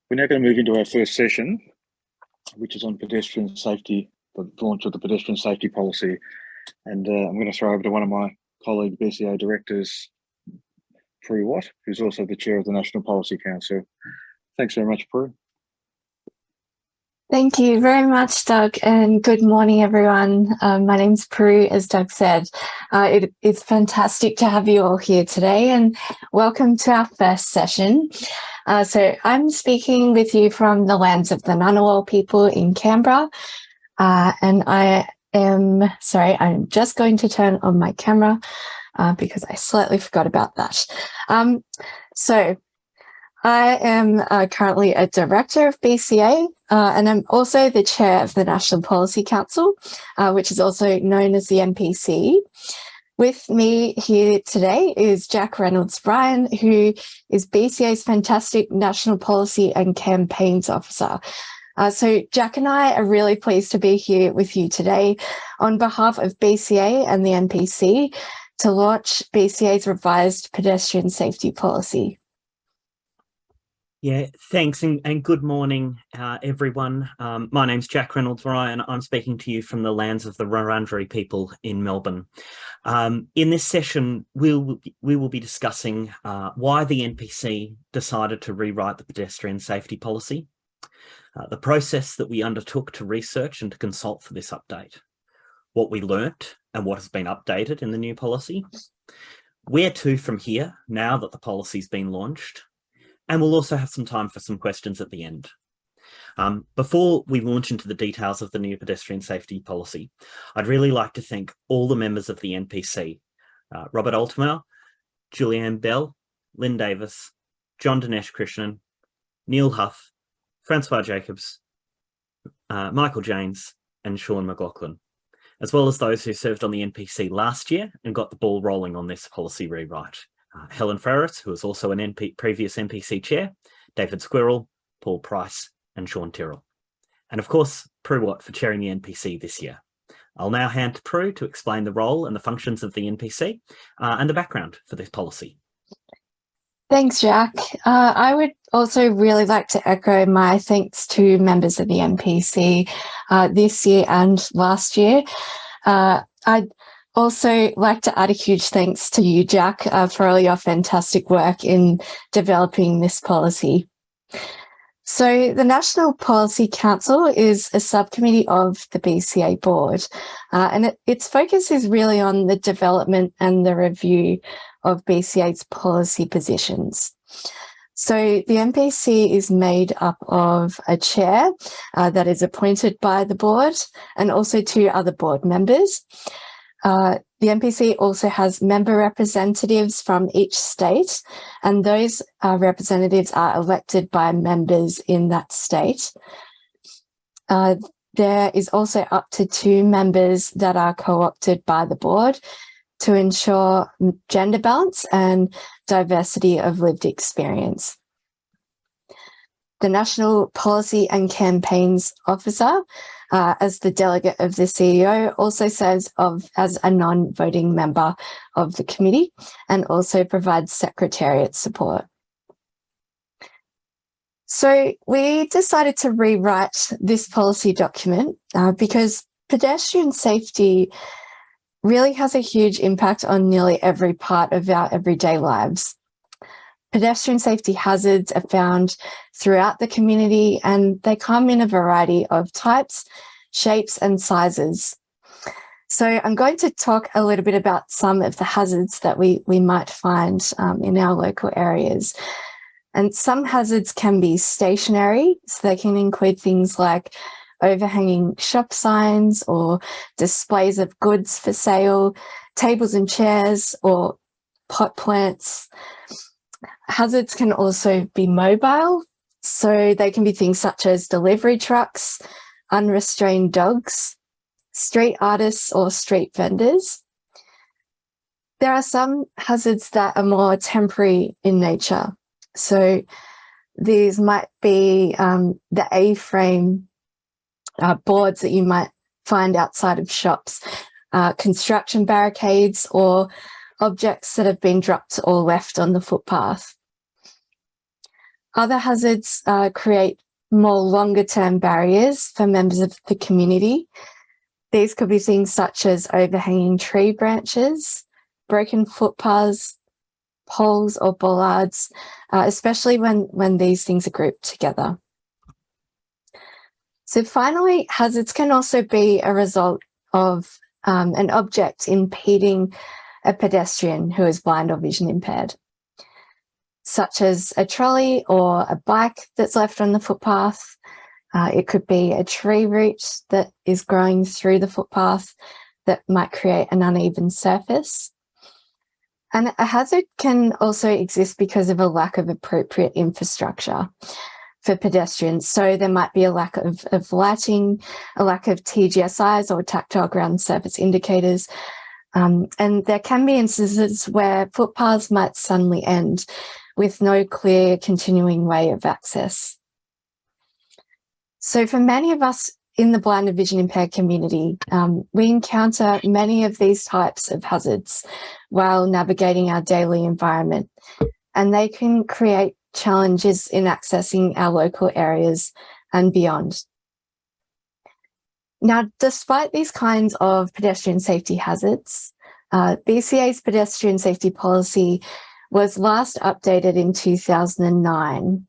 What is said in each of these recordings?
We're now going to move into our first session, which is on pedestrian safety, the launch of the pedestrian safety policy. And I'm going to throw over to one of my colleague BCA directors, Prue, who's also the chair of the National Policy Council. Thanks very much, Prue. Thank you very much, Doug, and good morning, everyone. My name's Prue, as Doug said. It's fantastic to have you all here today, and welcome to our first session. So I'm speaking with you from the lands of the Ngunnawal people in Canberra, and I'm just going to turn on my camera because I slightly forgot about that. So I am currently a director of BCA, and I'm also the chair of the National Policy Council, which is also known as the NPC. With me here today is Jack Reynolds-Ryan, who is BCA's fantastic National Policy and Campaigns Officer. So Jack and I are really pleased to be here with you today on behalf of BCA and the NPC to launch BCA's revised pedestrian safety policy. Yeah, thanks and good morning, everyone. My name's Jack Reynolds-Ryan. I'm speaking to you from the lands of the Wurundjeri people in Melbourne. In this session, we will be discussing why the NPC decided to rewrite the pedestrian safety policy, the process that we undertook to research and to consult for this update, what we learnt and what has been updated in the new policy, where to from here now that the policy's been launched, and we'll also have some time for some questions at the end. Before we launch into the details of the new pedestrian safety policy, I'd really like to thank all the members of the NPC, Robert Altemer, Julianne Bell, Lynn Davis, John Dinesh Krishnan, Neil Huff, Francois Jacobs, Michael James, and Sean McLaughlin, as well as those who served on the NPC last year and got the ball rolling on this policy rewrite. Helen Ferris, who was also an previous NPC chair, David Squirrel, Paul Price, and Sean Tyrrell. And of course, Prue for chairing the NPC this year. I'll now hand to Prue to explain the role and the functions of the NPC and the background for this policy. Thanks, Jack. I would also really like to echo my thanks to members of the NPC this year and last year. I'd also like to add a huge thanks to you, Jack, for all your fantastic work in developing this policy. So the National Policy Council is a subcommittee of the BCA board, and its focus is really on the development and the review of BCA's policy positions. So the NPC is made up of a chair that is appointed by the board and also two other board members. The NPC also has member representatives from each state, and those representatives are elected by members in that state. There is also up to 2 members that are co-opted by the board to ensure gender balance and diversity of lived experience. The National Policy and Campaigns Officer, as the delegate of the CEO, also serves as a non-voting member of the committee and also provides secretariat support. So we decided to rewrite this policy document because pedestrian safety really has a huge impact on nearly every part of our everyday lives. Pedestrian safety hazards are found throughout the community, and they come in a variety of types, shapes, and sizes. So I'm going to talk a little bit about some of the hazards that we might find in our local areas. And some hazards can be stationary, so they can include things like overhanging shop signs or displays of goods for sale, tables and chairs, or pot plants. Hazards can also be mobile, so they can be things such as delivery trucks, unrestrained dogs, street artists, or street vendors. There are some hazards that are more temporary in nature. So these might be the A-frame boards that you might find outside of shops, construction barricades, or objects that have been dropped or left on the footpath. Other hazards create more longer-term barriers for members of the community. These could be things such as overhanging tree branches, broken footpaths, poles or bollards, especially when these things are grouped together. So finally, hazards can also be a result of an object impeding a pedestrian who is blind or vision impaired, such as a trolley or a bike that's left on the footpath. It could be a tree root that is growing through the footpath that might create an uneven surface. And a hazard can also exist because of a lack of appropriate infrastructure for pedestrians. So there might be a lack of lighting, a lack of TGSIs or tactile ground surface indicators. And there can be instances where footpaths might suddenly end with no clear continuing way of access. So for many of us in the blind and vision impaired community, we encounter many of these types of hazards while navigating our daily environment, and they can create challenges in accessing our local areas and beyond. Now, despite these kinds of pedestrian safety hazards, BCA's pedestrian safety policy was last updated in 2009.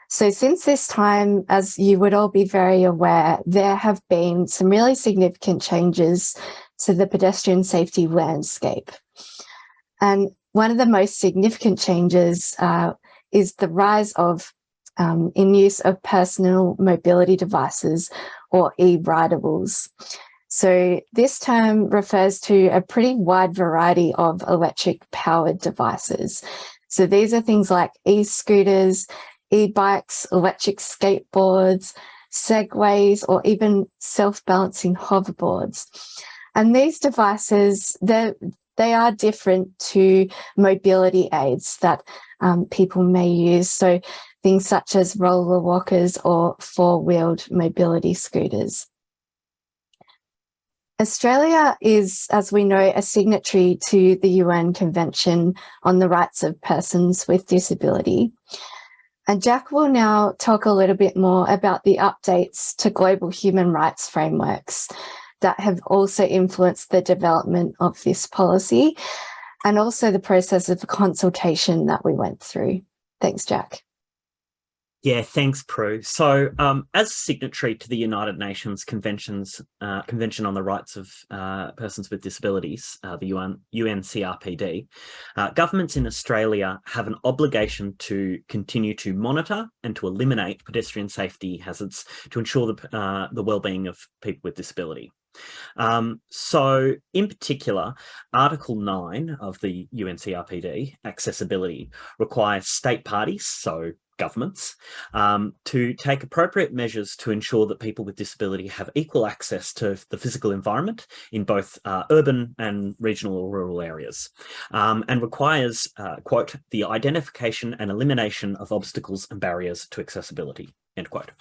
So since this time, as you would all be very aware, there have been some really significant changes to the pedestrian safety landscape. And one of the most significant changes is the rise of in use of personal mobility devices, or e-ridables. So this term refers to a pretty wide variety of electric powered devices. So these are things like e-scooters, e-bikes, electric skateboards, segways, or even self-balancing hoverboards. And these devices, they are different to mobility aids that people may use. So things such as roller walkers or four-wheeled mobility scooters. Australia is, as we know, a signatory to the UN Convention on the Rights of Persons with Disability. And Jack will now talk a little bit more about the updates to global human rights frameworks that have also influenced the development of this policy, and also the process of consultation that we went through. Thanks, Jack. Yeah, thanks, Prue. So as a signatory to the United Nations Convention on the Rights of Persons with Disabilities, the UNCRPD, governments in Australia have an obligation to continue to monitor and to eliminate pedestrian safety hazards to ensure the well-being of people with disability. So in particular, Article 9 of the UNCRPD, accessibility, requires state parties, so governments, to take appropriate measures to ensure that people with disability have equal access to the physical environment in both urban and regional or rural areas, and requires, quote, the identification and elimination of obstacles and barriers to accessibility, end quote.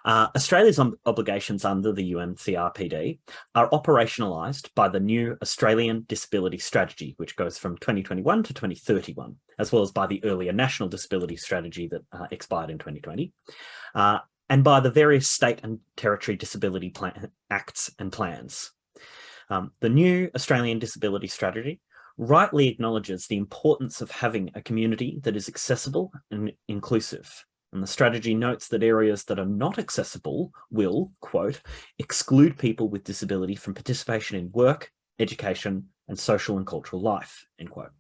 Australia's obligations under the UNCRPD are operationalised by the new Australian Disability Strategy, which goes from 2021 to 2031, as well as by the earlier National Disability Strategy that expired in 2020, and by the various state and territory disability acts and plans. The new Australian Disability Strategy rightly acknowledges the importance of having a community that is accessible and inclusive. And the strategy notes that areas that are not accessible will, quote, exclude people with disability from participation in work, education, and social and cultural life, end quote.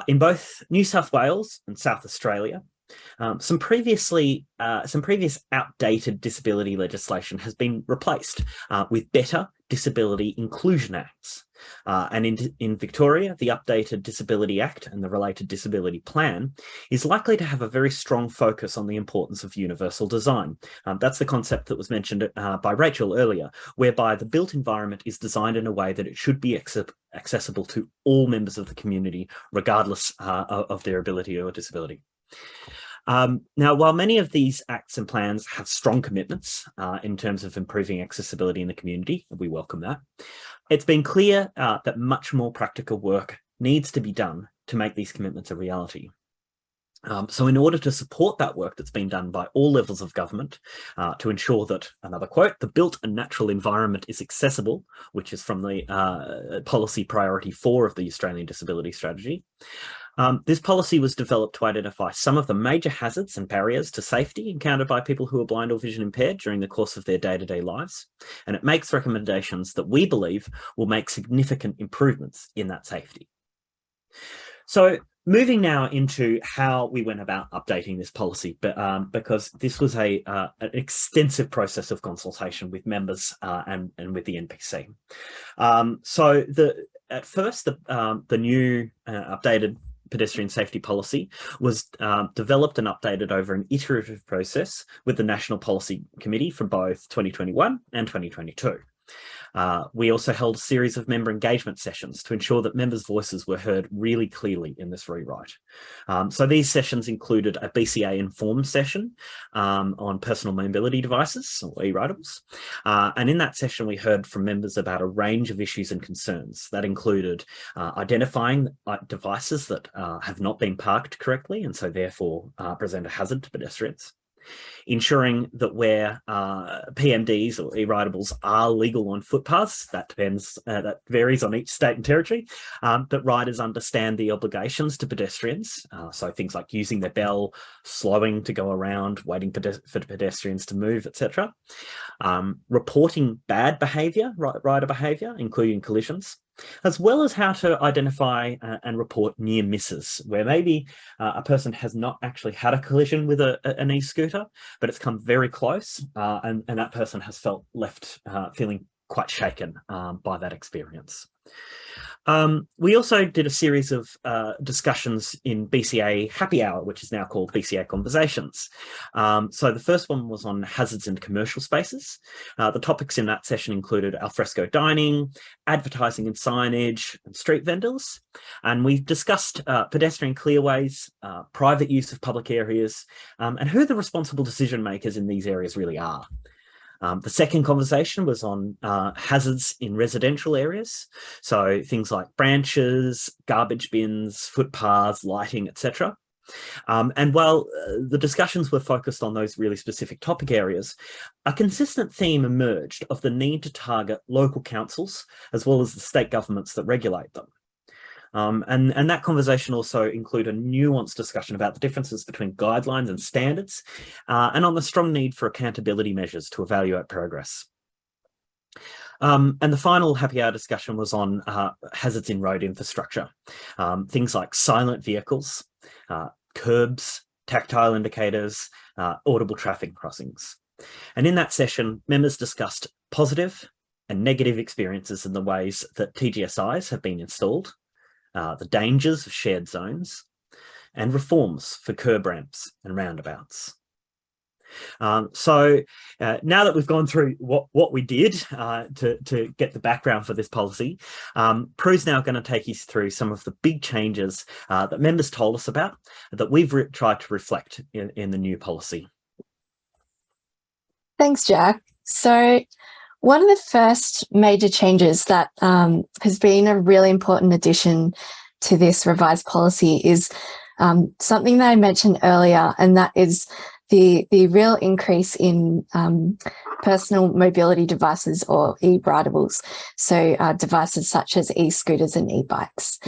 In both New South Wales and South Australia, some previous outdated disability legislation has been replaced with better disability inclusion acts. And in Victoria, the updated Disability Act and the related disability plan is likely to have a very strong focus on the importance of universal design. That's the concept that was mentioned by Rachel earlier, whereby the built environment is designed in a way that it should be accessible to all members of the community, regardless of their ability or disability. Now, while many of these acts and plans have strong commitments in terms of improving accessibility in the community, we welcome that, it's been clear that much more practical work needs to be done to make these commitments a reality. So in order to support that work that's been done by all levels of government to ensure that, another quote, the built and natural environment is accessible, which is from the policy priority 4 of the Australian Disability Strategy. This policy was developed to identify some of the major hazards and barriers to safety encountered by people who are blind or vision impaired during the course of their day-to-day lives. And it makes recommendations that we believe will make significant improvements in that safety. So moving now into how we went about updating this policy, because this was an extensive process of consultation with members and with the NPC. So at first, the new updated pedestrian safety policy was developed and updated over an iterative process with the National Policy Committee for both 2021 and 2022. We also held a series of member engagement sessions to ensure that members' voices were heard really clearly in this rewrite. So these sessions included a BCA informed session on personal mobility devices, or e-ridables. And in that session, we heard from members about a range of issues and concerns that included identifying devices that have not been parked correctly and so therefore present a hazard to pedestrians. Ensuring that where PMDs or e-ridables are legal on footpaths, that depends, that varies on each state and territory, that riders understand the obligations to pedestrians. So things like using their bell, slowing to go around, waiting for pedestrians to move, etc. Reporting bad behaviour, rider behaviour, including collisions, as well as how to identify and report near misses, where maybe a person has not actually had a collision with an e-scooter, but it's come very close and that person has felt left feeling quite shaken by that experience. We also did a series of discussions in BCA Happy Hour, which is now called BCA Conversations. So the first one was on hazards in commercial spaces. The topics in that session included alfresco dining, advertising and signage, and street vendors. And we discussed pedestrian clearways, private use of public areas, and who the responsible decision makers in these areas really are. The second conversation was on hazards in residential areas. So things like branches, garbage bins, footpaths, lighting, etc. And while the discussions were focused on those really specific topic areas, a consistent theme emerged of the need to target local councils as well as the state governments that regulate them. And that conversation also included a nuanced discussion about the differences between guidelines and standards, and on the strong need for accountability measures to evaluate progress. And the final happy hour discussion was on hazards in road infrastructure, things like silent vehicles, curbs, tactile indicators, audible traffic crossings. And in that session, members discussed positive and negative experiences in the ways that TGSIs have been installed, the dangers of shared zones, and reforms for curb ramps and roundabouts. So now that we've gone through what we did to get the background for this policy, Prue's now going to take you through some of the big changes that members told us about that we've tried to reflect in the new policy. Thanks, Jack. So one of the first major changes that has been a really important addition to this revised policy is something that I mentioned earlier, and that is the real increase in personal mobility devices, or e-ridables, so devices such as e-scooters and e-bikes.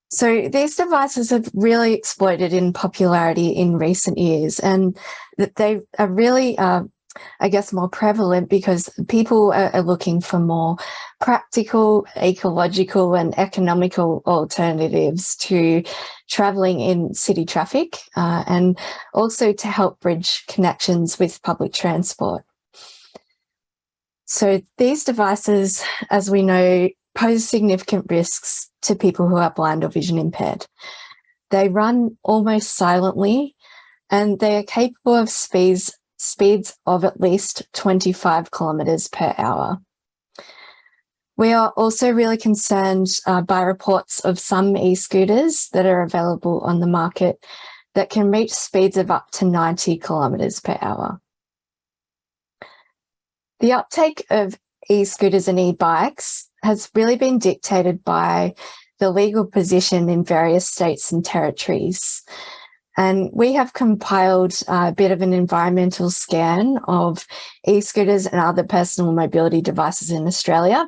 So these devices have really exploded in popularity in recent years, and that they are really I guess more prevalent because people are looking for more practical, ecological and economical alternatives to travelling in city traffic, and also to help bridge connections with public transport. So these devices, as we know, pose significant risks to people who are blind or vision impaired. They run almost silently, and they are capable of speeds of at least 25 kilometres per hour. We are also really concerned by reports of some e-scooters that are available on the market that can reach speeds of up to 90 kilometres per hour. The uptake of e-scooters and e-bikes has really been dictated by the legal position in various states and territories. And we have compiled a bit of an environmental scan of e-scooters and other personal mobility devices in Australia,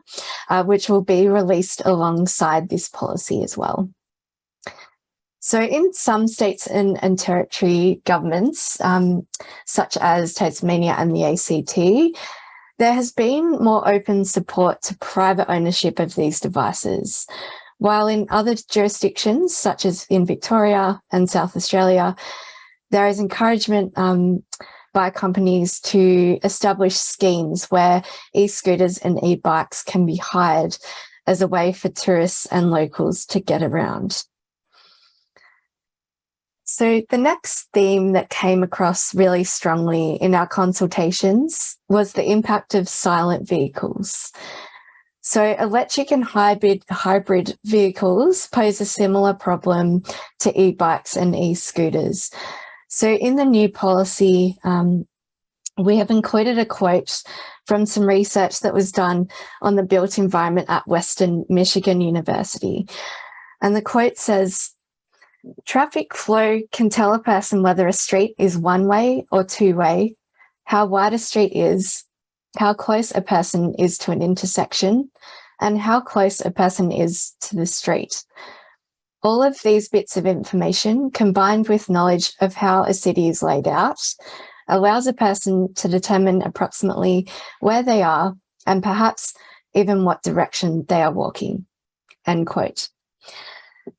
which will be released alongside this policy as well. So in some states and territory governments, such as Tasmania and the ACT, there has been more open support to private ownership of these devices, while in other jurisdictions, such as in Victoria and South Australia, there is encouragement by companies to establish schemes where e-scooters and e-bikes can be hired as a way for tourists and locals to get around. So the next theme that came across really strongly in our consultations was the impact of silent vehicles. So electric and hybrid vehicles pose a similar problem to e-bikes and e-scooters. So in the new policy, we have included a quote from some research that was done on the built environment at Western Michigan University. And the quote says, "Traffic flow can tell a person whether a street is one-way or two-way, how wide a street is, how close a person is to an intersection, and how close a person is to the street. All of these bits of information, combined with knowledge of how a city is laid out, allows a person to determine approximately where they are and perhaps even what direction they are walking." End quote.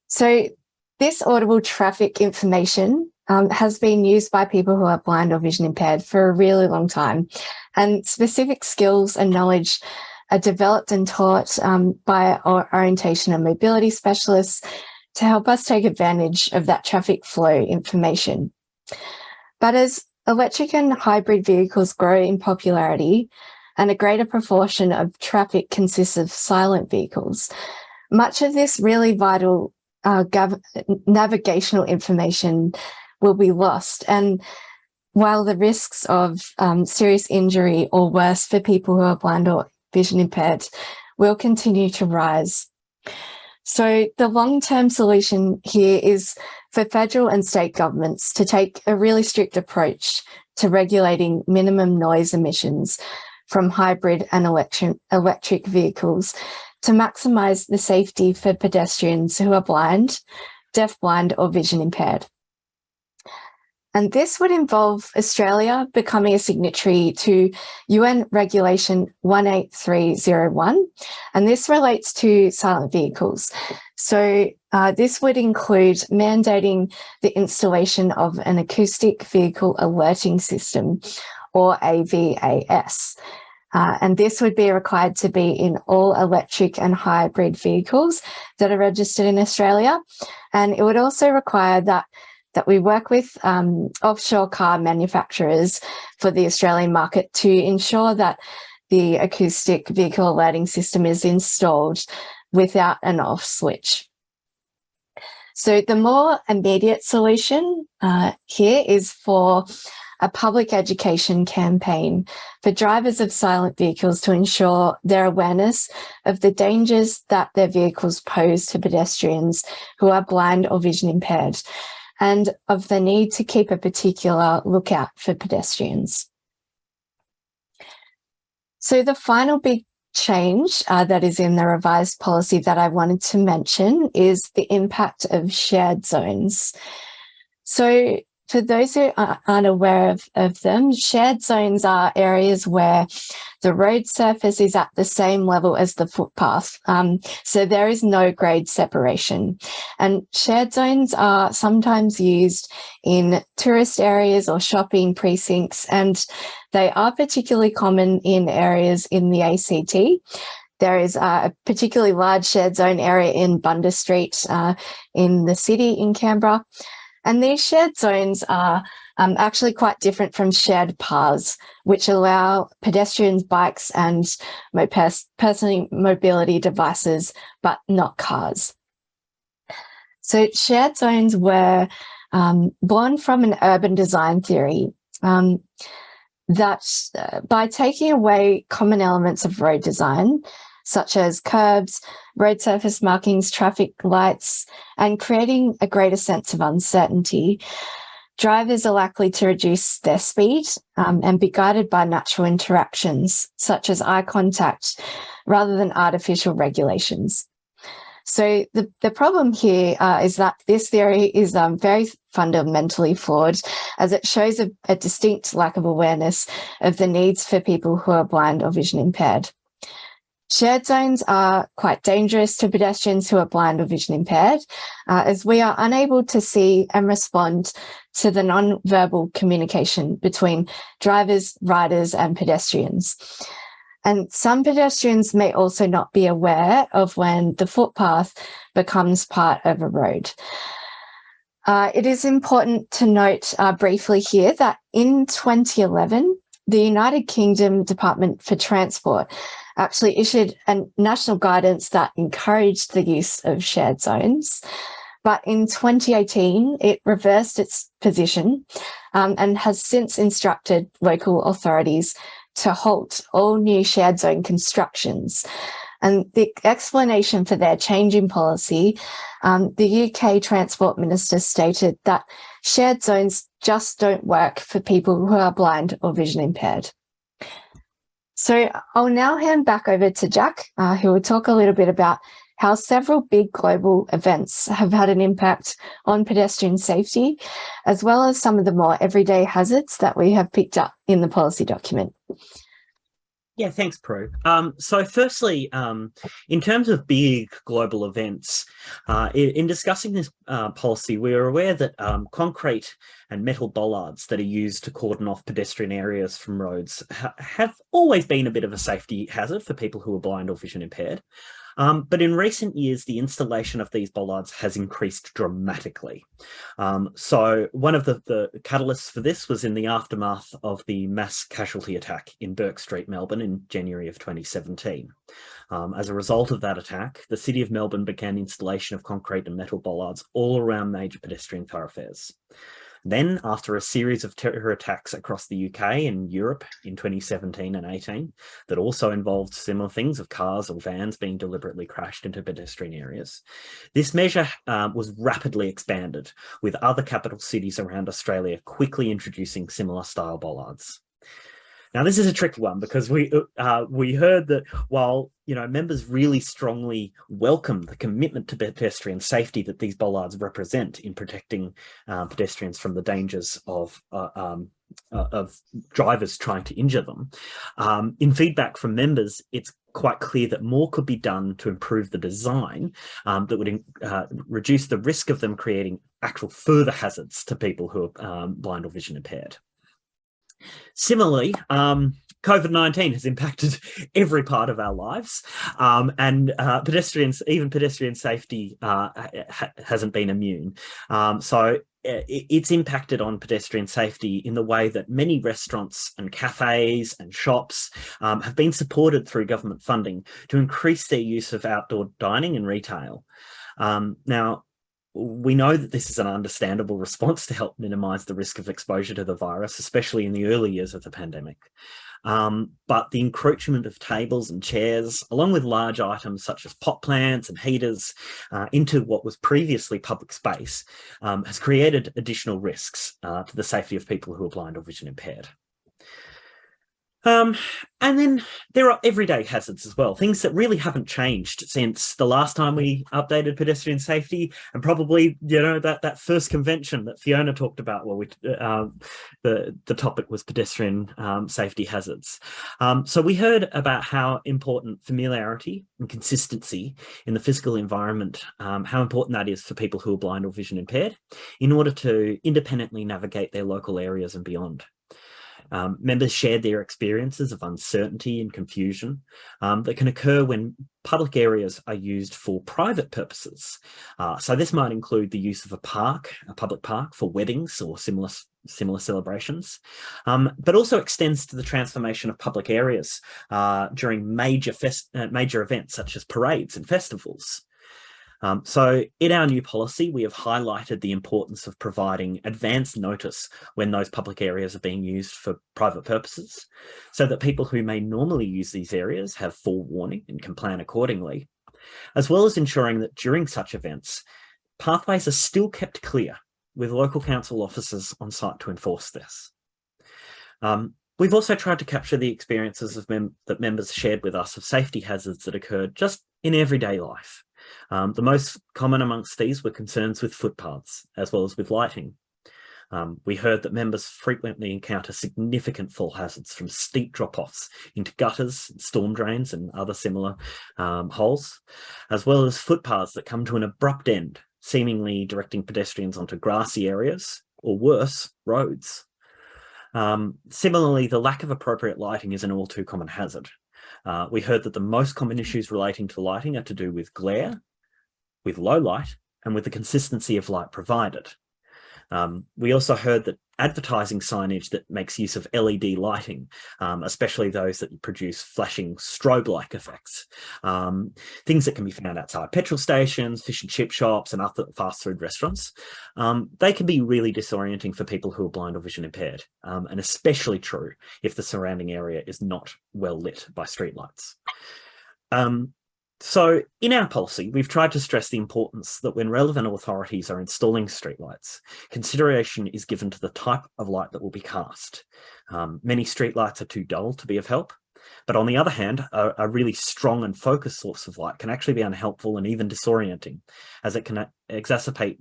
So this audible traffic information has been used by people who are blind or vision impaired for a really long time, and specific skills and knowledge are developed and taught by our orientation and mobility specialists to help us take advantage of that traffic flow information. But as electric and hybrid vehicles grow in popularity and a greater proportion of traffic consists of silent vehicles, much of this really vital navigational information will be lost. And while the risks of serious injury or worse for people who are blind or vision impaired will continue to rise. So the long-term solution here is for federal and state governments to take a really strict approach to regulating minimum noise emissions from hybrid and electric vehicles to maximise the safety for pedestrians who are blind, deafblind or vision impaired. And this would involve Australia becoming a signatory to UN Regulation 18301, and this relates to silent vehicles. So this would include mandating the installation of an acoustic vehicle alerting system, or AVAS. And this would be required to be in all electric and hybrid vehicles that are registered in Australia. And it would also require that we work with offshore car manufacturers for the Australian market to ensure that the acoustic vehicle alerting system is installed without an off switch. So the more immediate solution here is for a public education campaign for drivers of silent vehicles to ensure their awareness of the dangers that their vehicles pose to pedestrians who are blind or vision impaired, and of the need to keep a particular lookout for pedestrians. So the final big change that is in the revised policy that I wanted to mention is the impact of shared zones. So for those who aren't aware of them, shared zones are areas where the road surface is at the same level as the footpath. So there is no grade separation. And shared zones are sometimes used in tourist areas or shopping precincts, and they are particularly common in areas in the ACT. There is a particularly large shared zone area in Bundas Street in the city in Canberra. And these shared zones are actually quite different from shared paths, which allow pedestrians, bikes and personal mobility devices, but not cars. So shared zones were born from an urban design theory that by taking away common elements of road design, such as curbs, road surface markings, traffic lights, and creating a greater sense of uncertainty, drivers are likely to reduce their speed and be guided by natural interactions, such as eye contact, rather than artificial regulations. So the problem here is that this theory is very fundamentally flawed, as it shows a distinct lack of awareness of the needs for people who are blind or vision impaired. Shared zones are quite dangerous to pedestrians who are blind or vision impaired, as we are unable to see and respond to the non-verbal communication between drivers, riders, and pedestrians. And some pedestrians may also not be aware of when the footpath becomes part of a road. It is important to note briefly here that in 2011, the United Kingdom Department for Transport actually issued a national guidance that encouraged the use of shared zones. But in 2018, it reversed its position and has since instructed local authorities to halt all new shared zone constructions. And the explanation for their change in policy, the UK Transport Minister stated that shared zones just don't work for people who are blind or vision impaired. So I'll now hand back over to Jack, who will talk a little bit about how several big global events have had an impact on pedestrian safety, as well as some of the more everyday hazards that we have picked up in the policy document. Yeah, thanks, Prue. So firstly, in terms of big global events, in discussing this policy, we are aware that concrete and metal bollards that are used to cordon off pedestrian areas from roads have always been a bit of a safety hazard for people who are blind or vision impaired. But in recent years, the installation of these bollards has increased dramatically. So one of the catalysts for this was in the aftermath of the mass casualty attack in Burke Street, Melbourne in January of 2017. As a result of that attack, the City of Melbourne began installation of concrete and metal bollards all around major pedestrian thoroughfares. Then, after a series of terror attacks across the UK and Europe in 2017 and 18, that also involved similar things of cars or vans being deliberately crashed into pedestrian areas, this measure was rapidly expanded, with other capital cities around Australia quickly introducing similar style bollards. Now, this is a tricky one because we heard that while members really strongly welcome the commitment to pedestrian safety that these bollards represent in protecting pedestrians from the dangers of drivers trying to injure them, in feedback from members, it's quite clear that more could be done to improve the design that would reduce the risk of them creating actual further hazards to people who are blind or vision impaired. Similarly, COVID-19 has impacted every part of our lives, and even pedestrian safety hasn't been immune. So it's impacted on pedestrian safety in the way that many restaurants and cafes and shops have been supported through government funding to increase their use of outdoor dining and retail. Now, we know that this is an understandable response to help minimise the risk of exposure to the virus, especially in the early years of the pandemic. But the encroachment of tables and chairs, along with large items such as pot plants and heaters into what was previously public space, has created additional risks to the safety of people who are blind or vision impaired. And then there are everyday hazards as well, things that really haven't changed since the last time we updated pedestrian safety, and probably, that first convention that Fiona talked about where the topic was pedestrian safety hazards. So we heard about how important familiarity and consistency in the physical environment, how important that is for people who are blind or vision impaired in order to independently navigate their local areas and beyond. Members shared their experiences of uncertainty and confusion that can occur when public areas are used for private purposes. So this might include the use of a public park for weddings or similar celebrations, but also extends to the transformation of public areas during major events such as parades and festivals. So in our new policy, we have highlighted the importance of providing advance notice when those public areas are being used for private purposes, so that people who may normally use these areas have forewarning and can plan accordingly, as well as ensuring that during such events, pathways are still kept clear with local council officers on site to enforce this. We've also tried to capture the experiences of that members shared with us of safety hazards that occurred just in everyday life. The most common amongst these were concerns with footpaths, as well as with lighting. We heard that members frequently encounter significant fall hazards from steep drop-offs into gutters, storm drains and other similar holes, as well as footpaths that come to an abrupt end, seemingly directing pedestrians onto grassy areas, or worse, roads. Similarly, the lack of appropriate lighting is an all too common hazard. We heard that the most common issues relating to lighting are to do with glare, with low light, and with the consistency of light provided. We also heard that advertising signage that makes use of LED lighting, especially those that produce flashing strobe-like effects, things that can be found outside petrol stations, fish and chip shops, and other fast food restaurants, they can be really disorienting for people who are blind or vision impaired, and especially true if the surrounding area is not well lit by streetlights. So in our policy, we've tried to stress the importance that when relevant authorities are installing streetlights, consideration is given to the type of light that will be cast. Many streetlights are too dull to be of help, but on the other hand, a really strong and focused source of light can actually be unhelpful and even disorienting, as it can exacerbate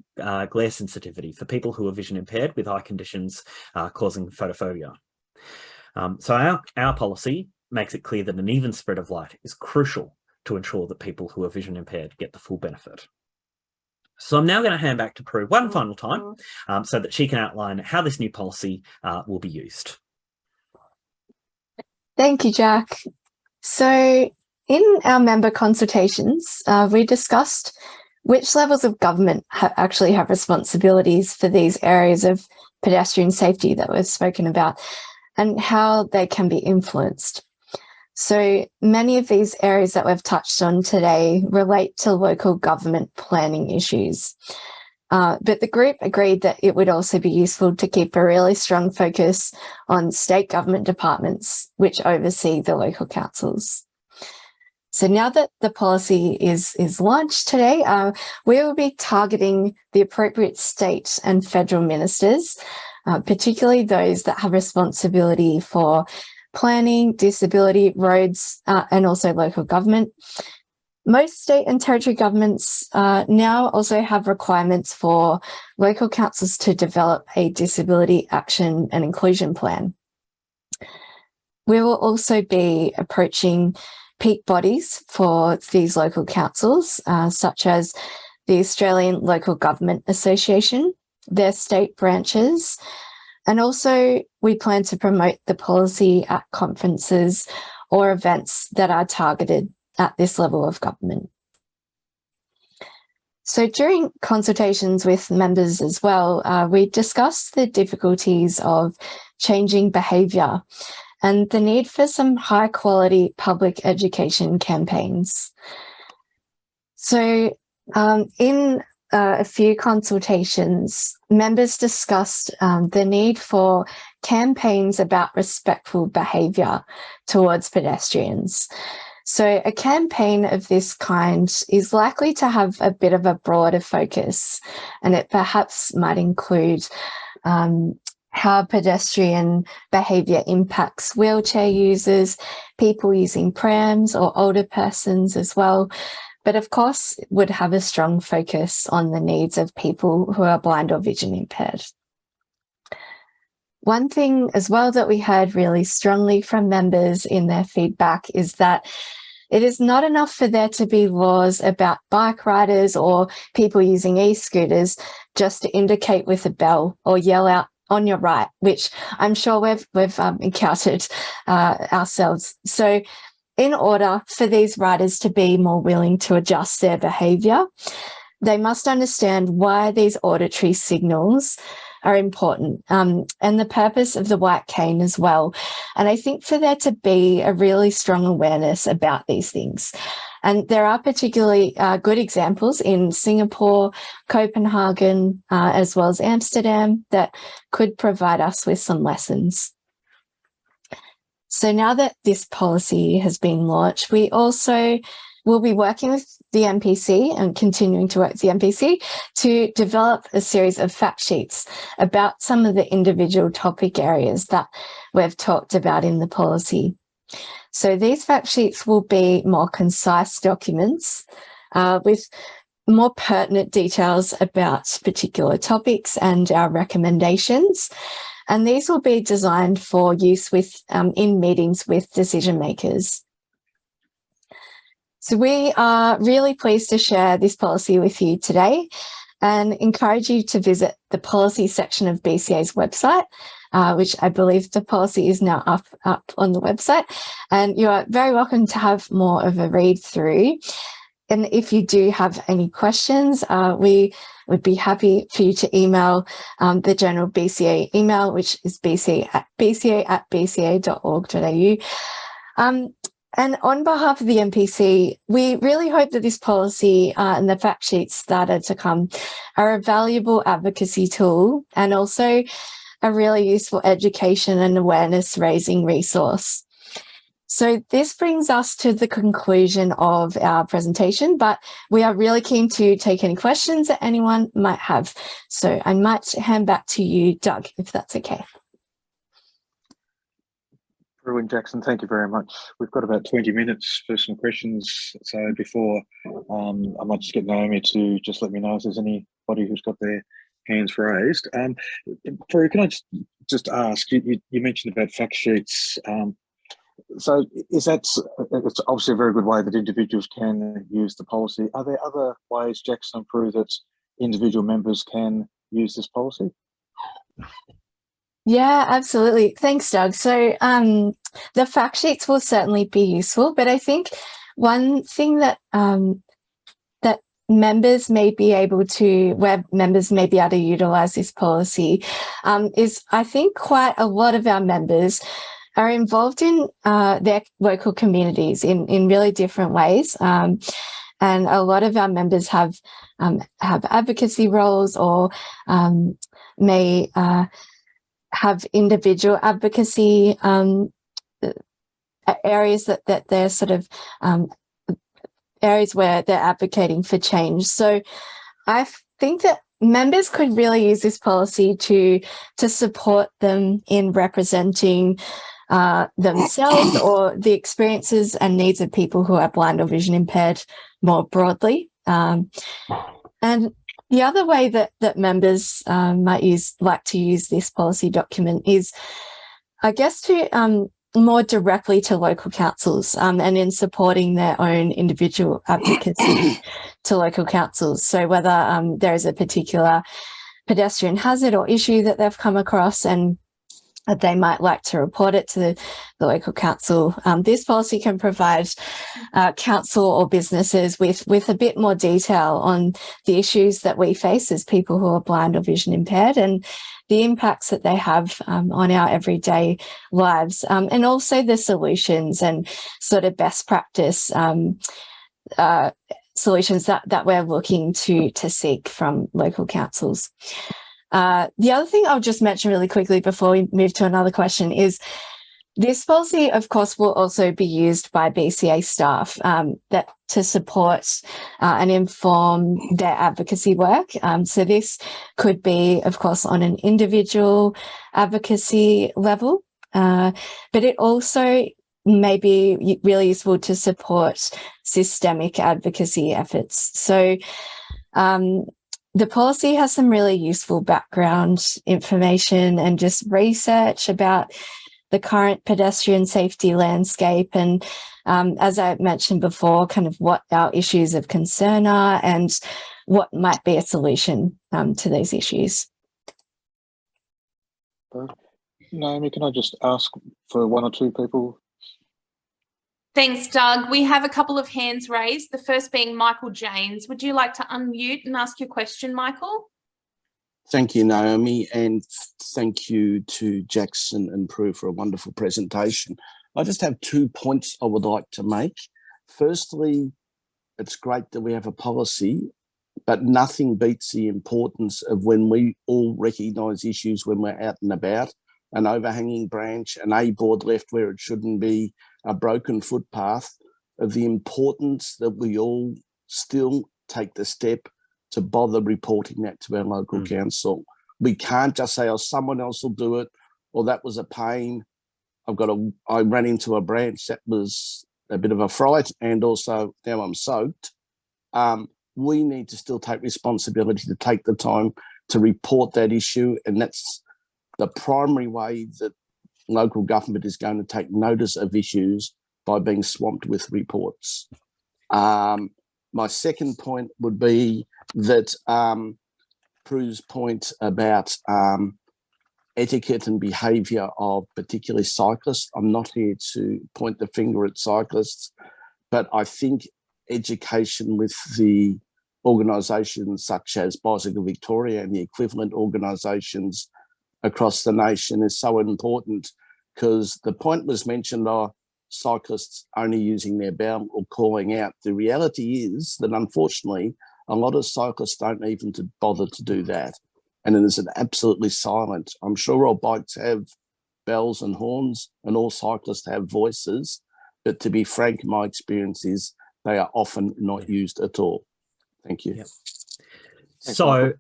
glare sensitivity for people who are vision impaired with eye conditions causing photophobia. So our policy makes it clear that an even spread of light is crucial to ensure that people who are vision impaired get the full benefit. So I'm now going to hand back to Prue one final time so that she can outline how this new policy will be used. Thank you, Jack. So in our member consultations, we discussed which levels of government actually have responsibilities for these areas of pedestrian safety that we've spoken about and how they can be influenced. So many of these areas that we've touched on today relate to local government planning issues. But the group agreed that it would also be useful to keep a really strong focus on state government departments, which oversee the local councils. So now that the policy is launched today, we will be targeting the appropriate state and federal ministers, particularly those that have responsibility for planning, disability, roads, and also local government. Most state and territory governments now also have requirements for local councils to develop a disability action and inclusion plan. We will also be approaching peak bodies for these local councils, such as the Australian Local Government Association, their state branches, and also we plan to promote the policy at conferences or events that are targeted at this level of government. So during consultations with members as well, we discussed the difficulties of changing behaviour and the need for some high quality public education campaigns. So in a few consultations, members discussed the need for campaigns about respectful behaviour towards pedestrians. So a campaign of this kind is likely to have a bit of a broader focus, and it perhaps might include how pedestrian behaviour impacts wheelchair users, people using prams or older persons as well. But of course, it would have a strong focus on the needs of people who are blind or vision impaired. One thing as well that we heard really strongly from members in their feedback is that it is not enough for there to be laws about bike riders or people using e-scooters just to indicate with a bell or yell out on your right, which I'm sure we've encountered ourselves. So in order for these riders to be more willing to adjust their behaviour, they must understand why these auditory signals are important and the purpose of the white cane as well. And I think for there to be a really strong awareness about these things. And there are particularly good examples in Singapore, Copenhagen, as well as Amsterdam that could provide us with some lessons. So now that this policy has been launched, we also we'll be working with the MPC and continuing to work with the MPC to develop a series of fact sheets about some of the individual topic areas that we've talked about in the policy. So these fact sheets will be more concise documents with more pertinent details about particular topics and our recommendations. And these will be designed for use with in meetings with decision makers. So we are really pleased to share this policy with you today and encourage you to visit the policy section of BCA's website, which I believe the policy is now up on the website. And you are very welcome to have more of a read through. And if you do have any questions, we would be happy for you to email the general BCA email, which is bca@bca.org.au. And on behalf of the MPC, we really hope that this policy and the fact sheets that are to come are a valuable advocacy tool and also a really useful education and awareness raising resource. So this brings us to the conclusion of our presentation, but we are really keen to take any questions that anyone might have. So I might hand back to you, Doug, if that's okay. Prue and Jackson, thank you very much. We've got about 20 minutes for some questions. So before, I might just get Naomi to just let me know if there's anybody who's got their hands raised. Prue, can I just ask, you mentioned about fact sheets. So it's obviously a very good way that individuals can use the policy. Are there other ways, Jackson and Prue, that individual members can use this policy? Yeah, absolutely. Thanks, Doug. So the fact sheets will certainly be useful, but I think one thing that that members may be able to, where members may be able to utilise this policy is I think quite a lot of our members are involved in their local communities in really different ways. And a lot of our members have advocacy roles or may have individual advocacy areas that they're sort of areas where they're advocating for change. So I think that members could really use this policy to support them in representing themselves or the experiences and needs of people who are blind or vision impaired more broadly. And the other way that members might like to use this policy document is, I guess, to more directly to local councils and in supporting their own individual advocacy to local councils. So whether there is a particular pedestrian hazard or issue that they've come across and they might like to report it to the local council. This policy can provide council or businesses with a bit more detail on the issues that we face as people who are blind or vision impaired and the impacts that they have on our everyday lives, and also the solutions and sort of best practice solutions that we're looking to seek from local councils. The other thing I'll just mention really quickly before we move to another question is this policy, of course, will also be used by BCA staff to support and inform their advocacy work. So this could be, of course, on an individual advocacy level, but it also may be really useful to support systemic advocacy efforts. So the policy has some really useful background information and just research about the current pedestrian safety landscape and, as I mentioned before, kind of what our issues of concern are and what might be a solution to these issues. Naomi, can I just ask for one or two people? Thanks, Doug. We have a couple of hands raised, the first being Michael James. Would you like to unmute and ask your question, Michael? Thank you, Naomi, and thank you to Jackson and Prue for a wonderful presentation. I just have 2 points I would like to make. Firstly, it's great that we have a policy, but nothing beats the importance of when we all recognise issues when we're out and about. An overhanging branch, an A-board left where it shouldn't be, a broken footpath. of the importance that we all still take the step to bother reporting that to our local council. We can't just say, oh, someone else will do it, or that was a pain. I ran into a branch that was a bit of a fright, and also now I'm soaked. We need to still take responsibility to take the time to report that issue, and that's the primary way that local government is going to take notice of issues, by being swamped with reports. My second point would be that Prue's point about etiquette and behaviour of particularly cyclists. I'm not here to point the finger at cyclists, but I think education with the organisations such as Bicycle Victoria and the equivalent organisations across the nation is so important, because the point was mentioned, cyclists only using their bell or calling out. The reality is that, unfortunately, a lot of cyclists don't even bother to do that. And it is an absolutely silent. I'm sure all bikes have bells and horns, and all cyclists have voices. But to be frank, my experience is they are often not used at all. Thank you. Yep. So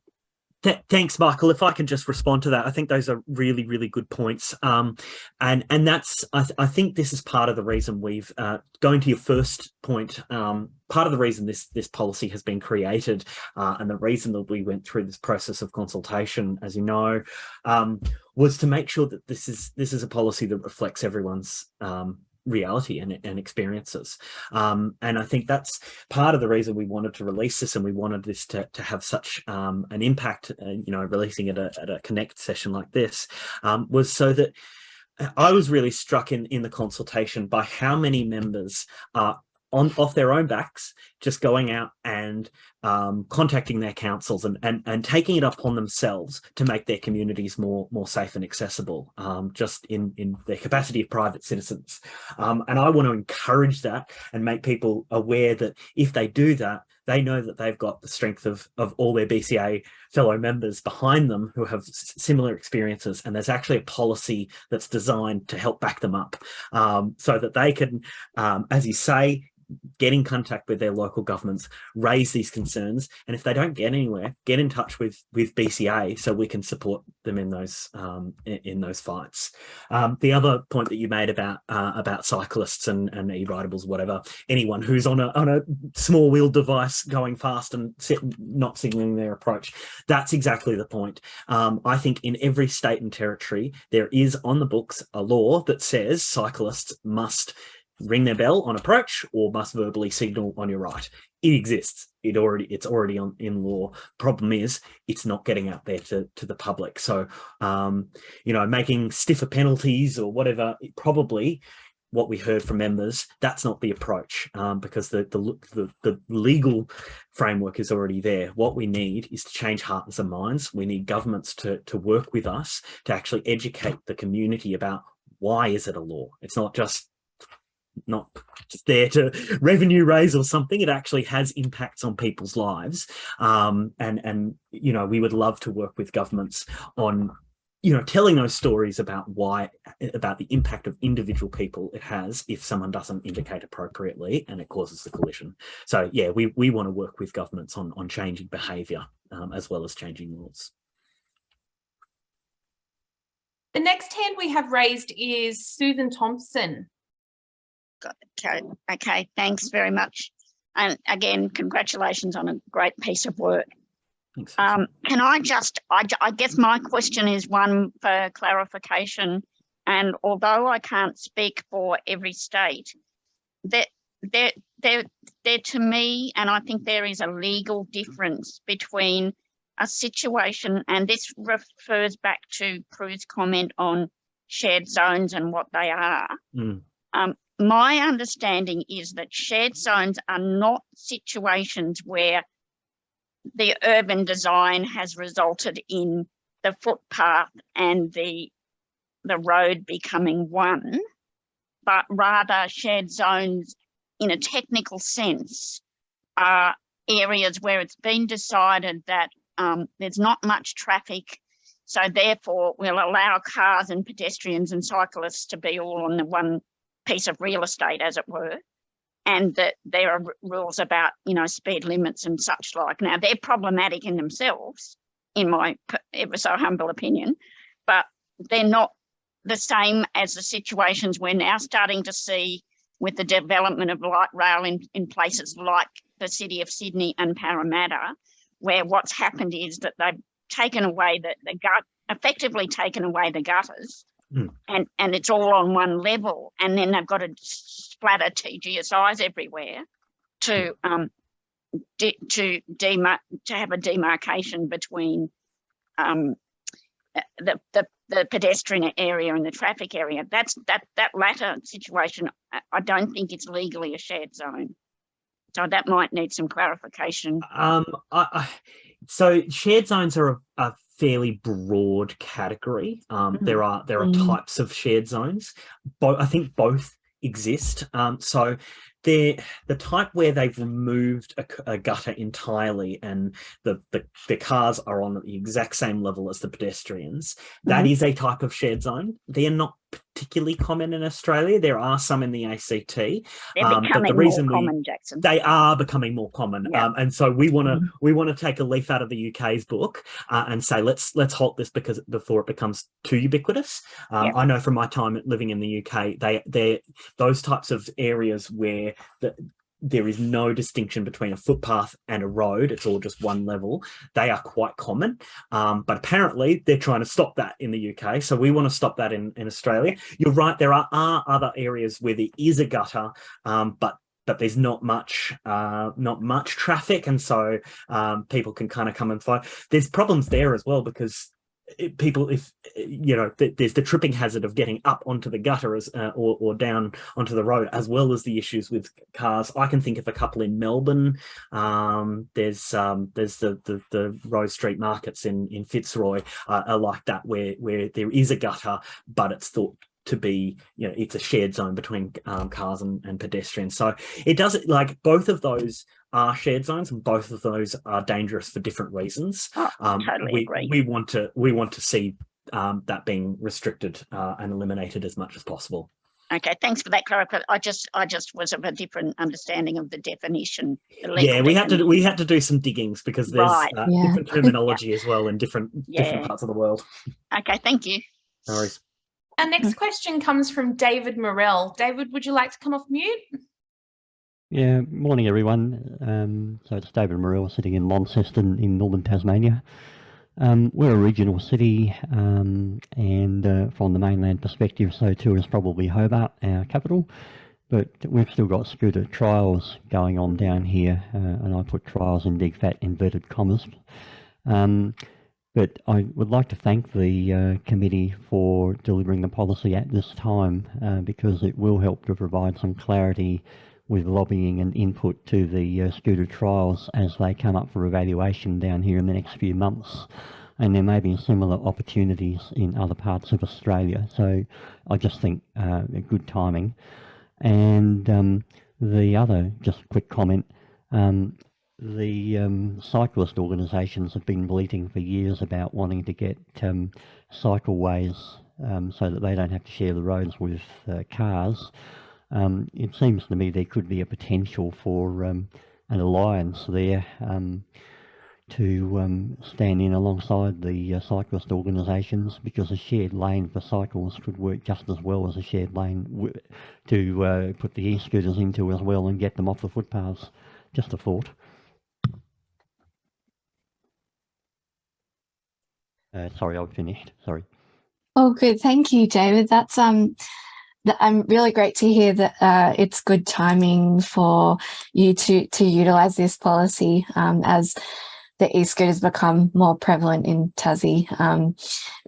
thanks, Michael. If I can just respond to that, I think those are really, really good points. And that's, I think this is part of the reason we've, going to your first point, part of the reason this policy has been created, and the reason that we went through this process of consultation, as you know, was to make sure that this is a policy that reflects everyone's reality and experiences, and I think that's part of the reason we wanted to release this, and we wanted this to have such an impact. Releasing it at a Connect session like this was so that I was really struck in the consultation by how many members are off their own backs, just going out and contacting their councils and taking it upon themselves to make their communities more safe and accessible, just in their capacity of private citizens. And I want to encourage that and make people aware that if they do that, they know that they've got the strength of all their BCA fellow members behind them who have similar experiences, and there's actually a policy that's designed to help back them up, so that they can, as you say, get in contact with their local governments, raise these concerns, and if they don't get anywhere, get in touch with BCA so we can support them in those fights. The other point that you made about cyclists and e-ridables, whatever, anyone who's on a small wheel device going fast and not signalling their approach, that's exactly the point. I think in every state and territory there is on the books a law that says cyclists must ring their bell on approach or must verbally signal on your right. It exists. It's already in law. Problem is, it's not getting out there to the public. So, making stiffer penalties or whatever, probably what we heard from members, that's not the approach, because the legal framework is already there. What we need is to change hearts and minds. We need governments to work with us to actually educate the community about why is it a law. It's not just there to revenue raise or something. It actually has impacts on people's lives, and we would love to work with governments on telling those stories about the impact of individual people it has if someone doesn't indicate appropriately and it causes the collision. So yeah, we want to work with governments on changing behaviour as well as changing laws. The next hand we have raised is Susan Thompson. Okay, thanks very much. And again, congratulations on a great piece of work. Thanks. Can I guess my question is one for clarification. And although I can't speak for every state, there to me, and I think there is a legal difference between a situation, and this refers back to Prue's comment on shared zones and what they are. My understanding is that shared zones are not situations where the urban design has resulted in the footpath and the road becoming one, but rather shared zones in a technical sense are areas where it's been decided that there's not much traffic, so therefore we'll allow cars and pedestrians and cyclists to be all on the one piece of real estate, as it were. and that there are rules about, you know, speed limits and such like. Now, they're problematic in themselves, in my ever so humble opinion, but they're not the same as the situations we're now starting to see with the development of light rail in places like the city of Sydney and Parramatta, where what's happened is that they've taken away effectively taken away the gutters, and it's all on one level, and then they've got to splatter TGSIs everywhere to have a demarcation between the pedestrian area and the traffic area. That latter situation, I don't think it's legally a shared zone. So that might need some clarification. So shared zones are a fairly broad category. There are types of shared zones. I think both exist. So they're the type where they've removed a gutter entirely and the cars are on the exact same level as the pedestrians. That is a type of shared zone. They are not particularly common in Australia. There are some in the ACT. They're becoming more common, Jackson. They are becoming more common. Yeah. And so we want to take a leaf out of the UK's book and say, let's halt this before it becomes too ubiquitous. I know from my time living in the UK, they're those types of areas where there is no distinction between a footpath and a road. It's all just one level. They are quite common, but apparently they're trying to stop that in the UK. So we want to stop that in Australia. You're right. There are other areas where there is a gutter, but there's not much traffic, and so people can kind of come and follow. There's problems there as well because there's the tripping hazard of getting up onto the gutter or down onto the road, as well as the issues with cars. I can think of a couple in Melbourne. There's the Rose Street markets in Fitzroy are like that, where there is a gutter, but it's thought to be, it's a shared zone between cars and pedestrians. So it does, like, both of those are shared zones, and both of those are dangerous for different reasons. Totally agree. We want to see that being restricted and eliminated as much as possible. Okay, thanks for that clarification. I just was of a different understanding of the definition. We had to do some diggings because there's different terminology as well in different parts of the world. Okay, thank you. No worries. Our next question comes from David Morell. David, would you like to come off mute? Yeah, morning everyone. So it's David Morell sitting in Launceston in northern Tasmania. We're a regional city, and from the mainland perspective, so too is probably Hobart, our capital. But we've still got scooter trials going on down here, and I put trials in big fat inverted commas. But I would like to thank the committee for delivering the policy at this time, because it will help to provide some clarity with lobbying and input to the scooter trials as they come up for evaluation down here in the next few months. And there may be similar opportunities in other parts of Australia. So I just think a good timing. And the other, just quick comment, the cyclist organisations have been bleating for years about wanting to get cycleways so that they don't have to share the roads with cars. It seems to me there could be a potential for an alliance there to stand in alongside the cyclist organisations, because a shared lane for cycles could work just as well as a shared lane to put the e-scooters into as well and get them off the footpaths. Just a thought. Sorry, I've finished. Sorry. Oh, good. Thank you, David. That's I'm really great to hear that it's good timing for you to utilise this policy as the e-scooters become more prevalent in Tassie.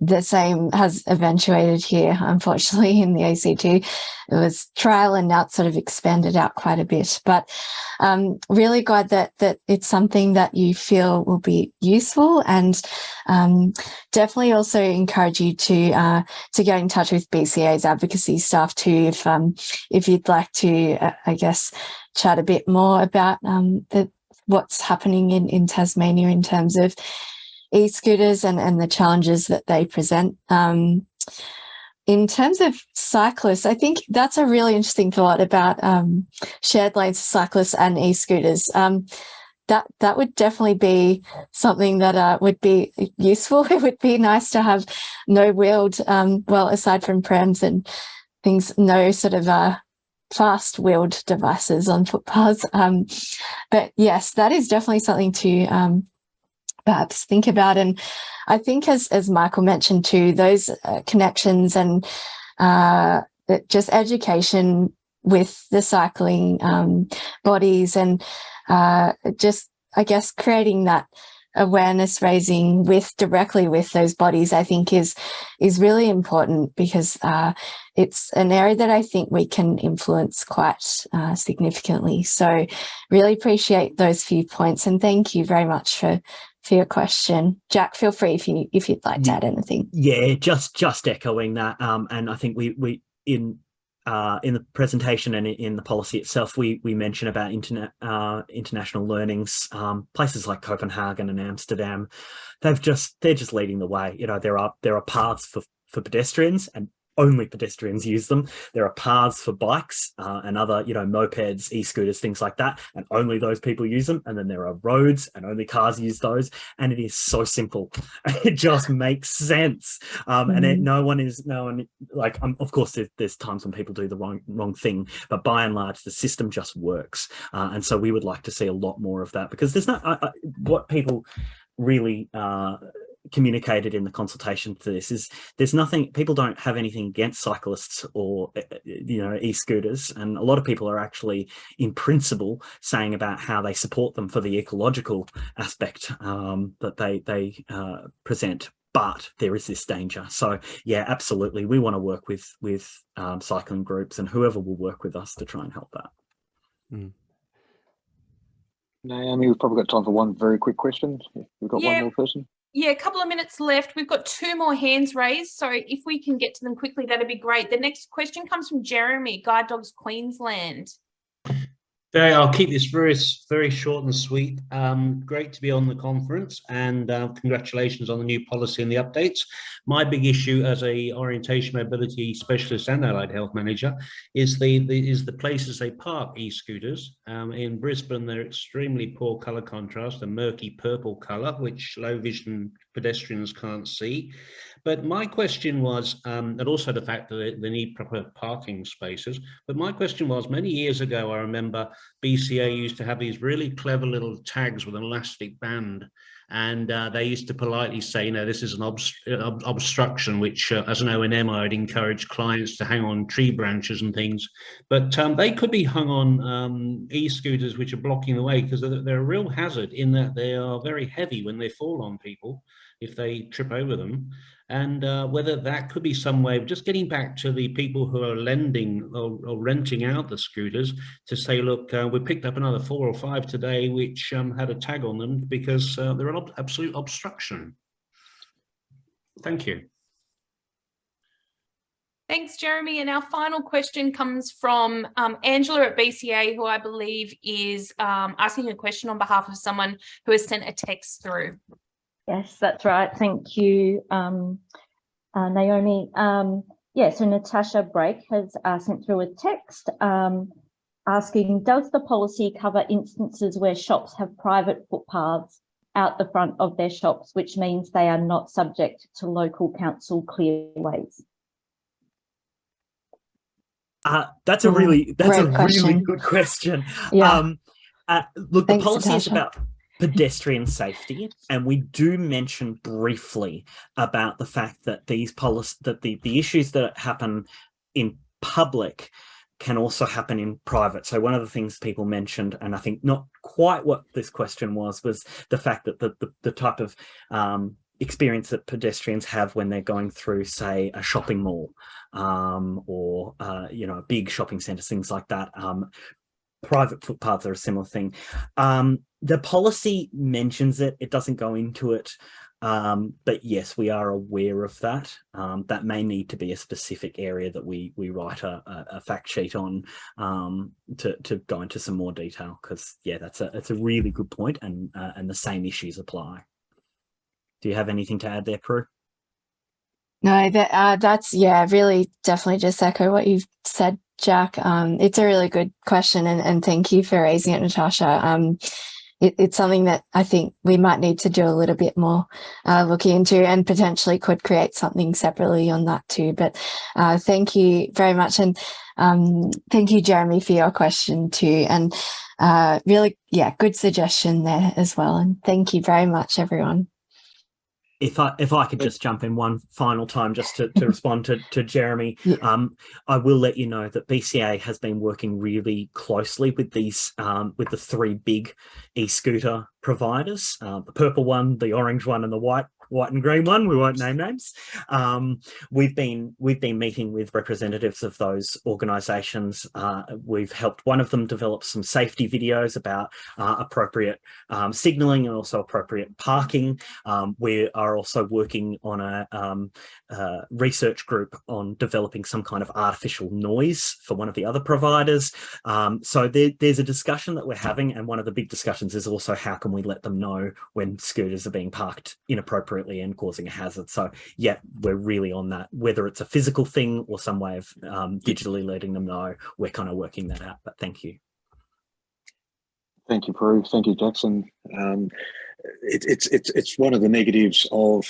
The same has eventuated here, unfortunately, in the ACT. It was trial and now it's sort of expanded out quite a bit. But really glad that it's something that you feel will be useful, and definitely also encourage you to get in touch with BCA's advocacy staff too, if you'd like to, I guess, chat a bit more about what's happening in Tasmania in terms of e-scooters and the challenges that they present. in terms of cyclists, I think that's a really interesting thought about shared lanes for cyclists and e-scooters. That would definitely be something that would be useful. It would be nice to have no wheeled, well, aside from prams and things, no sort of fast wheeled devices on footpaths. But yes, that is definitely something to perhaps think about. And I think, as Michael mentioned too, those connections and just education with the cycling bodies and just, I guess, creating that awareness raising directly with those bodies, I think is really important, because it's an area that I think we can influence quite significantly. So really appreciate those few points, and thank you very much for your question. Jack, feel free if you'd like to add anything. Yeah, just echoing that. And I think we in the presentation and in the policy itself, we mention about international learnings. Places like Copenhagen and Amsterdam, they're just leading the way. You know, there are paths for pedestrians, and only pedestrians use them. There are paths for bikes and other, mopeds, e-scooters, things like that, and only those people use them. And then there are roads, and only cars use those. And it is so simple. It just makes sense. And no one like, of course, there's times when people do the wrong thing, but by and large, the system just works. And so we would like to see a lot more of that, because there's what people really communicated in the consultation to this is there's nothing, people don't have anything against cyclists or e-scooters, and a lot of people are actually in principle saying about how they support them for the ecological aspect that they present, but there is this danger. So yeah, absolutely, we want to work with cycling groups and whoever will work with us to try and help that. Naomi, we've probably got time for one very quick question. We've got one more person. Yeah, a couple of minutes left. We've got 2 more hands raised, so if we can get to them quickly, that'd be great. The next question comes from Jeremy, Guide Dogs Queensland. I'll keep this very, very short and sweet. Great to be on the conference, and congratulations on the new policy and the updates. My big issue as a orientation mobility specialist and allied health manager is the places they park e-scooters. In Brisbane, they're extremely poor colour contrast, a murky purple colour, which low vision pedestrians can't see. But my question was, and also the fact that they need proper parking spaces. But my question was, many years ago, I remember BCA used to have these really clever little tags with an elastic band. And they used to politely say, this is an obstruction, which as an O&M, I would encourage clients to hang on tree branches and things. But they could be hung on e-scooters, which are blocking the way, because they're a real hazard in that they are very heavy when they fall on people, if they trip over them. And whether that could be some way of just getting back to the people who are lending or renting out the scooters to say, look, we picked up another 4 or 5 today which had a tag on them because they're an absolute obstruction. Thank you. Thanks, Jeremy. And our final question comes from Angela at BCA, who I believe is asking a question on behalf of someone who has sent a text through. Yes, that's right. Thank you, Naomi. So Natasha Brake has sent through a text asking, does the policy cover instances where shops have private footpaths out the front of their shops, which means they are not subject to local council clearways? That's a really good question. Yeah. Look, Thanks, the policy Natasha. is about pedestrian safety, and we do mention briefly about the fact that the issues that happen in public can also happen in private. So one of the things people mentioned, and I think not quite what this question was the fact that the type of experience that pedestrians have when they're going through, say, a shopping mall or a big shopping centre, things like that. Private footpaths are a similar thing. The policy mentions it. It doesn't go into it. But yes, we are aware of that. That may need to be a specific area that we write a fact sheet on to go into some more detail, because yeah, that's a really good point, and the same issues apply. Do you have anything to add there, Prue? No, that's, yeah, really definitely just echo what you've said, Jack. It's a really good question, and thank you for raising it, Natasha. It's something that I think we might need to do a little bit more looking into, and potentially could create something separately on that too. But thank you very much. And thank you, Jeremy, for your question too. And really, yeah, good suggestion there as well. And thank you very much, everyone. If I could just jump in one final time just to respond to Jeremy, Yeah. I will let you know that BCA has been working really closely with these with the three big e-scooter providers, the purple one, the orange one, and the white and green one. We won't name names. We've been meeting with representatives of those organisations. We've helped one of them develop some safety videos about appropriate signalling and also appropriate parking. We are also working on a research group on developing some kind of artificial noise for one of the other providers. So there's a discussion that we're having, and one of the big discussions is also how can we let them know when scooters are being parked inappropriately and causing a hazard. So yeah, we're really on that, whether it's a physical thing or some way of digitally letting them know. We're kind of working that out, but thank you. Thank you, Prue. Thank you, Jackson. It's one of the negatives of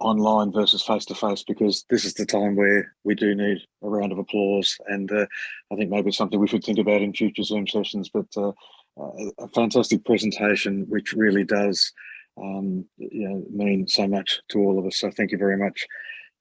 online versus face-to-face, because this is the time where we do need a round of applause, and I think maybe it's something we should think about in future Zoom sessions. But a fantastic presentation, which really does mean so much to all of us. So thank you very much.